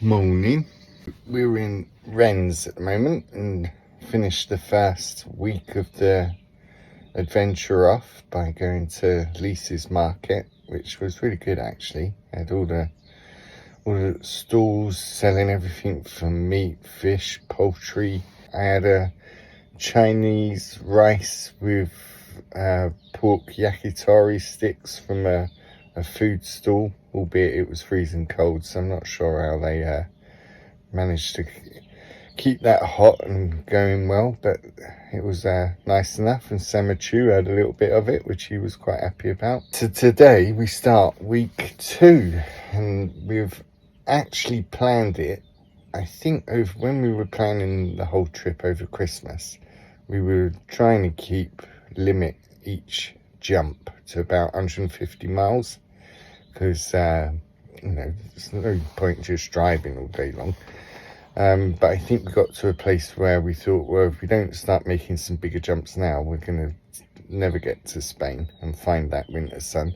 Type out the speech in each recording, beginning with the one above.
Morning. We're in Rennes at the moment and finished the first week of the adventure off by going to Lisa's market, which was really good actually. Had all the stalls selling everything from meat, fish, poultry. I had a Chinese rice with pork yakitori sticks from a food stall, albeit it was freezing cold, so I'm not sure how they managed to keep that hot and going well, but it was nice enough. And Samachu had a little bit of it, which he was quite happy about. So today we start week 2, and we've actually planned it, I think, over when we were planning the whole trip over Christmas, we were trying to limit each jump to about 150 miles, because there's no point just driving all day long. But I think we got to a place where we thought, well, if we don't start making some bigger jumps now, we're going to never get to Spain and find that winter sun.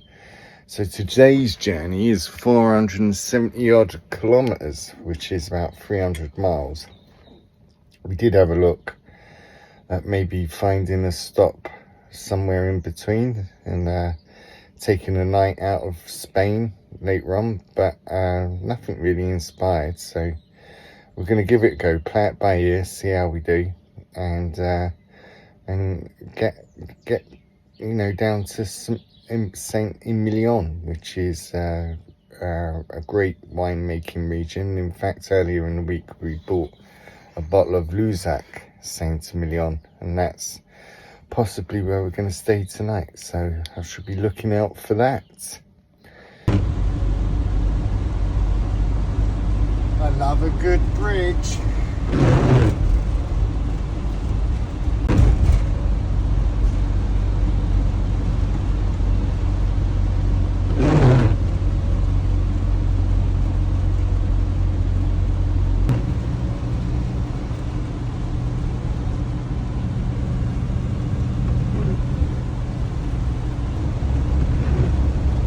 So today's journey is 470 odd kilometers, which is about 300 miles. We did have a look at maybe finding a stop somewhere in between and taking a night out of Spain later on, but nothing really inspired. So we're going to give it a go, play it by ear, see how we do, and get down to St Emillion, which is a great winemaking region. In fact, earlier in the week we bought a bottle of Lusac St Emillion, and that's possibly where we're going to stay tonight, so I should be looking out for that. I love a good bridge.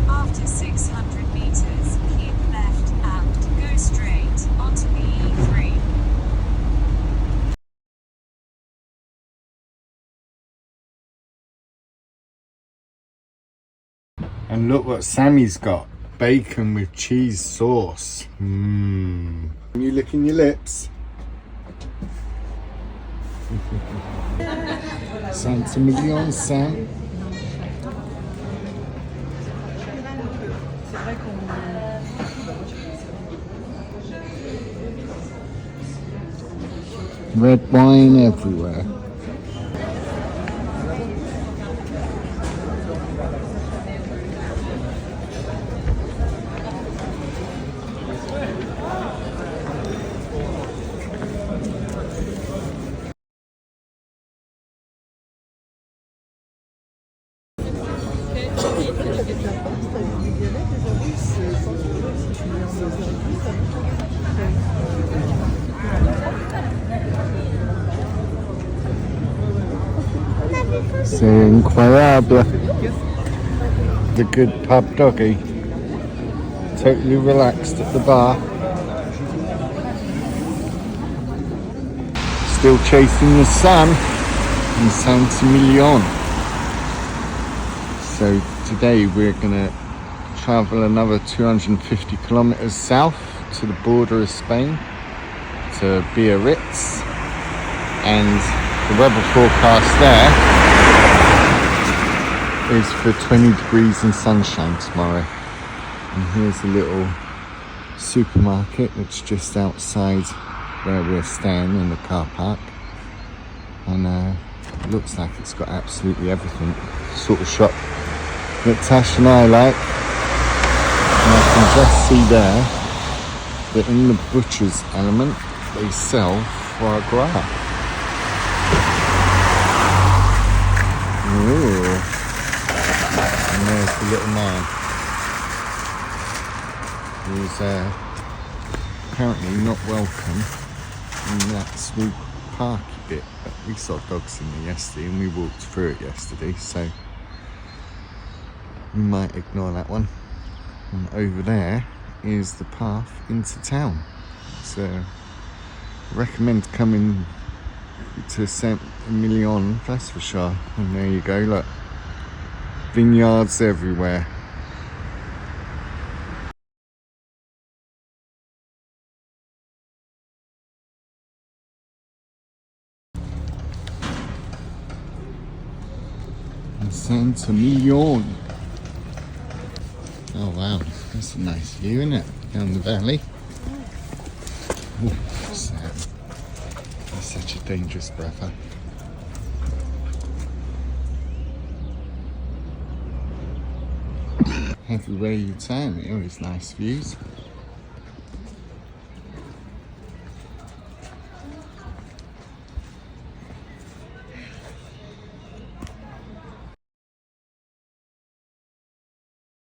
After 600 meters, keep left and go straight onto the E3. And look what Sammy's got. Bacon with cheese sauce. You licking your lips? St Emillion, Sam. Red wine everywhere. C'est incroyable. The good pub doggy. Totally relaxed at the bar. Still chasing the sun in St Emillion. So today we're gonna travel another 250 kilometers south to the border of Spain, to Biarritz, and the weather forecast there is for 20 degrees and sunshine tomorrow. And here's a little supermarket that's just outside where we're staying in the car park, and it looks like it's got absolutely everything. Sort of shop that Tash and I like. And I can just see there that in the butcher's element they sell foie gras. Ooh. And there's the little man who's apparently not welcome in that small parky bit, but we saw dogs in there yesterday and we walked through it yesterday, so we might ignore that one. And over there is the path into town. it's recommend coming to St Emillion, that's for sure. And there you go, look, vineyards everywhere. St Emillion. Oh wow, that's a nice view, isn't it? Down the valley. Ooh, Sam. He's such a dangerous brother. Everywhere you turn, it always nice views.